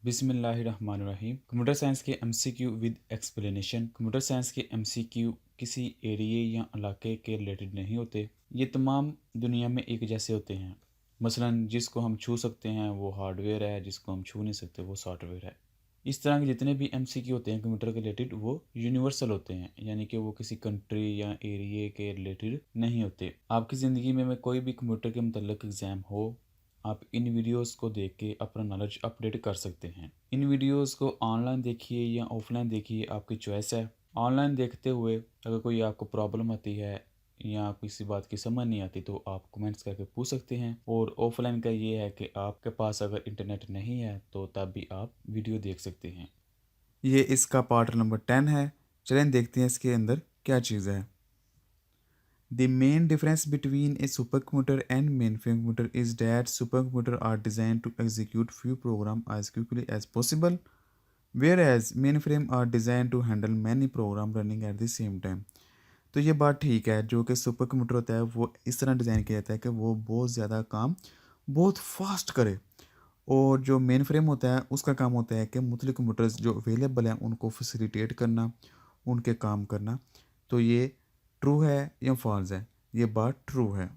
बिस्मिल्लाहिर्रहमानिर्रहीम। Computer science के MCQ with explanation. Computer science के एमसीक्यू किसी एरिया या इलाके के रिलेटेड नहीं होते। ये तमाम दुनिया में एक जैसे होते हैं। मसलन जिसको हम छू सकते हैं वो हार्डवेयर है, जिसको हम छू नहीं सकते वो सॉफ्टवेयर है। इस तरह के जितने भी एमसीक्यू होते हैं कंप्यूटर के रिलेटेड वो यूनिवर्सल होते हैं, यानी कि वो किसी कंट्री या एरिया के रिलेटेड नहीं होते। आपकी ज़िंदगी में कोई भी कंप्यूटर के मतलब एग्ज़ाम हो, आप इन वीडियोस को देख के अपना नॉलेज अपडेट कर सकते हैं। इन वीडियोस को ऑनलाइन देखिए या ऑफलाइन देखिए, आपकी चॉइस है। ऑनलाइन देखते हुए अगर कोई आपको प्रॉब्लम आती है या किसी बात की समझ नहीं आती तो आप कमेंट्स करके पूछ सकते हैं। और ऑफलाइन का ये है कि आपके पास अगर इंटरनेट नहीं है तो तब भी आप वीडियो देख सकते हैं। ये इसका पार्ट नंबर 10 है। चलें देखते हैं इसके अंदर क्या चीज़ है। The main difference between a supercomputer and mainframe computer is that supercomputers are designed to execute few programs as quickly as possible, whereas mainframe are designed to handle many programs running at the same time. तो ये बात ठीक है, जो कि super computer होता है वो इस तरह डिज़ाइन किया जाता है कि वो बहुत ज़्यादा काम बहुत फास्ट करे। और जो मेन फ्रेम होता है उसका काम होता है कि मुख्तलिफ कंप्यूटर्स जो अवेलेबल हैं उनको फैसिलिटेट करना, उनके काम करना। तो ये ट्रू है या फॉल्स है? ये बात ट्रू है।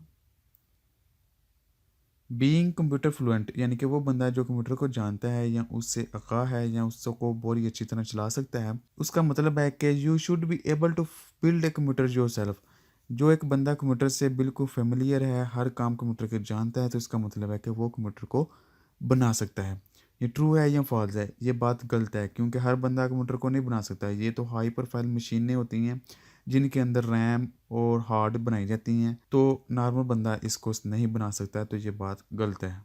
बीइंग कंप्यूटर फ्लुएंट यानी कि वो बंदा जो कंप्यूटर को जानता है या उससे आगाह है या उसको बहुत ही अच्छी तरह चला सकता है, उसका मतलब है कि you should be able to build a computer yourself. जो एक बंदा कंप्यूटर से बिल्कुल फेमिलियर है, हर काम कंप्यूटर के जानता है, तो इसका मतलब है कि वो कंप्यूटर को बना सकता है। ये ट्रू है या फॉल्स है? ये बात गलत है, क्योंकि हर बंदा कंप्यूटर को नहीं बना सकता। ये तो हाई प्रोफाइल मशीनें होती हैं जिनके अंदर रैम और हार्ड बनाई जाती हैं, तो नॉर्मल बंदा इसको नहीं बना सकता। तो ये बात गलत है।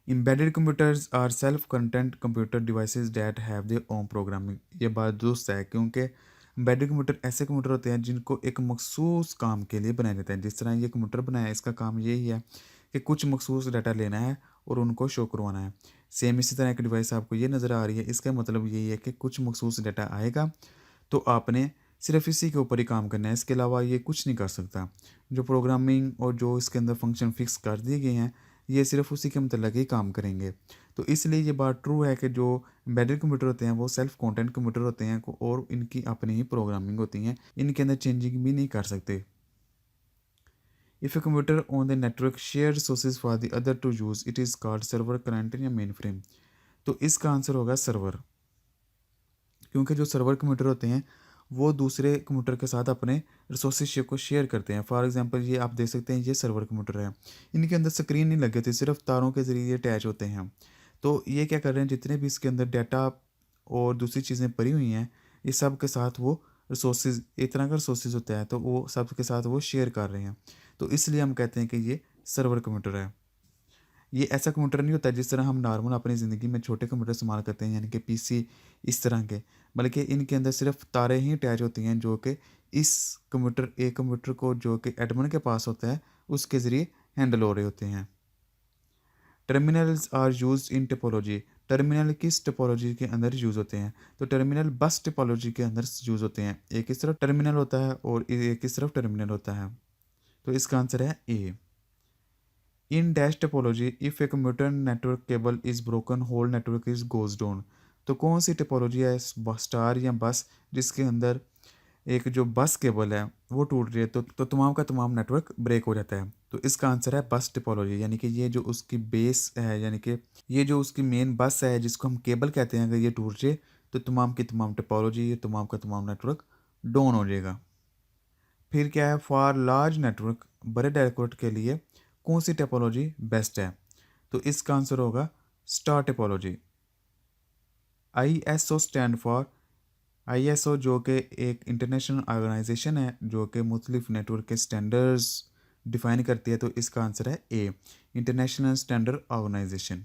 Embedded computers are self-contained computer devices that have their own programming। ये बात दुरुस्त है, क्योंकि embedded कंप्यूटर ऐसे कंप्यूटर होते हैं जिनको एक मखसूस काम के लिए बनाए जाते हैं। जिस तरह ये कंप्यूटर बनाया है, इसका काम यही है कि कुछ मखसूस डाटा लेना है और उनको शो करवाना है। सेम इसी तरह की डिवाइस आपको ये नज़र आ रही है, इसका मतलब यही है कि कुछ मखसूस डाटा आएगा तो आपने सिर्फ इसी के ऊपर ही काम करना है, इसके अलावा ये कुछ नहीं कर सकता। जो प्रोग्रामिंग और जो इसके अंदर फंक्शन फिक्स कर दिए गए हैं, ये सिर्फ उसी के मतलब ही काम करेंगे। तो इसलिए ये बात ट्रू है कि जो एम्बेडेड कंप्यूटर होते हैं वो सेल्फ कंटेंट कंप्यूटर होते हैं और इनकी अपनी ही प्रोग्रामिंग होती हैं, इनके अंदर चेंजिंग भी नहीं कर सकते। If a computer on the network share resources for the other to use, it is called server, client या मेन फ्रेम। तो इसका आंसर होगा सर्वर, क्योंकि जो सर्वर कंप्यूटर होते हैं वो दूसरे कंप्यूटर के साथ अपने रिसोर्सेज को शेयर करते हैं। फॉर एग्जांपल ये आप देख सकते हैं, ये सर्वर कंप्यूटर है, इनके अंदर स्क्रीन नहीं लगे थे, सिर्फ तारों के ज़रिए अटैच होते हैं। तो ये क्या कर रहे हैं, जितने भी इसके अंदर डाटा और दूसरी चीज़ें पड़ी हुई हैं, ये सब के साथ वो रिसोर्सेज, एक तरह का रिसोर्सेज होता है, तो वो सब के साथ वो शेयर कर रहे हैं। तो इसलिए हम कहते हैं कि ये सर्वर कंप्यूटर है। ये ऐसा कंप्यूटर नहीं होता जिस तरह हम नॉर्मल अपनी ज़िंदगी में छोटे कंप्यूटर इस्तेमाल करते हैं, यानी कि पीसी इस तरह के, बल्कि इनके अंदर सिर्फ तारें ही अटैच होती हैं जो कि इस कंप्यूटर एक कंप्यूटर को जो कि एडमिन के पास होता है उसके ज़रिए हैंडल हो रहे होते हैं। Terminals are use in topology. Terminal किस टिपोलॉजी के अंदर यूज़ होते हैं? तो टर्मिनल बस टिपोलॉजी के अंदर यूज़ होते हैं। एक इस तरफ टर्मिनल होता है और एक इस तरफ टर्मिनल होता है। तो इसका आंसर है ए। In dash topology, if a computer network cable is broken, whole network is goes down। तो कौन सी टिपोलॉजी है, स्टार या बस, जिसके अंदर एक जो बस केबल है वो टूट रही है तो तमाम का तमाम नेटवर्क ब्रेक हो जाता है। तो इसका आंसर है बस टिपोलॉजी, यानी कि ये जो उसकी बेस है, यानी कि ये जो उसकी मेन बस है जिसको हम केबल कहते हैं, अगर ये टूट जाए तो तमाम की तमाम टिपोलॉजी, ये तमाम का तमाम नेटवर्क डाउन हो जाएगा। फिर क्या है, फॉर लार्ज नेटवर्क, बड़े नेटवर्क के लिए कौन सी टेपोलॉजी बेस्ट है? तो इसका आंसर होगा star topology. ISO stand for, ISO जो कि एक इंटरनेशनल ऑर्गेनाइजेशन है जो कि मुख्तलिफ नेटवर्क के स्टैंडर्ड्स डिफाइन करती है। तो इसका आंसर है A, international standard organisation.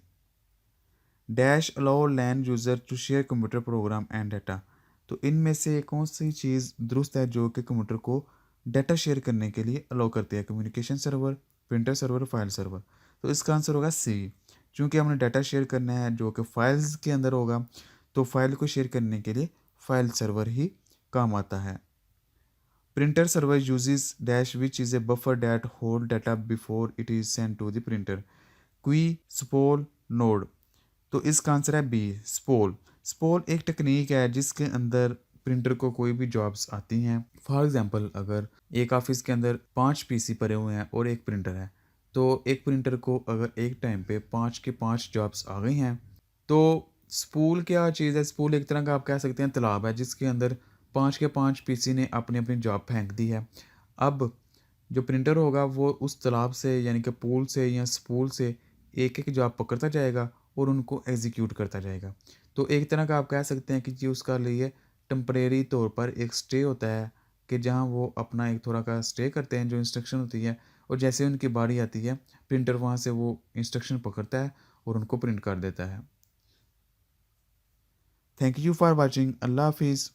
Dash allow LAN user to share computer program and data. तो इनमें से कौन सी चीज़ दुरुस्त है जो कि कंप्यूटर को डाटा शेयर करने के लिए अलाउ करती है? Communication server, printer server, file server. तो इसका आंसर होगा सी, क्योंकि हमने डाटा शेयर करना है जो कि फाइल्स के अंदर होगा, तो फाइल को शेयर करने के लिए फाइल सर्वर ही काम आता है। Printer server uses dash which is a buffer that hold data before it is send to the printer. Queue, spool, node. तो इसका आंसर है बी, स्पोल। स्पोल एक टेक्निक है जिसके अंदर प्रिंटर को कोई भी जॉब्स आती हैं। फॉर एग्जांपल अगर एक ऑफिस के अंदर 5 पीसी पड़े हुए हैं और एक प्रिंटर है, तो एक प्रिंटर को अगर एक टाइम पे 5 के 5 जॉब्स आ गई हैं, तो स्पूल क्या चीज़ है? स्पूल एक तरह का आप कह सकते हैं तालाब है जिसके अंदर 5 के 5 पीसी ने अपनी अपनी जॉब फेंक दी है। अब जो प्रिंटर होगा वो उस तालाब से यानी कि पूल से या स्पूल से एक एक जॉब पकड़ता जाएगा और उनको एग्जीक्यूट करता जाएगा। तो एक तरह का आप कह सकते हैं कि जी उसका लिए टेम्परेरी तौर पर एक स्टे होता है कि जहाँ वो अपना एक थोड़ा का स्टे करते हैं, जो इंस्ट्रक्शन होती है, और जैसे उनकी बारी आती है प्रिंटर वहाँ से वो इंस्ट्रक्शन पकड़ता है और उनको प्रिंट कर देता है। Thank you for watching. अल्लाह हाफिज़।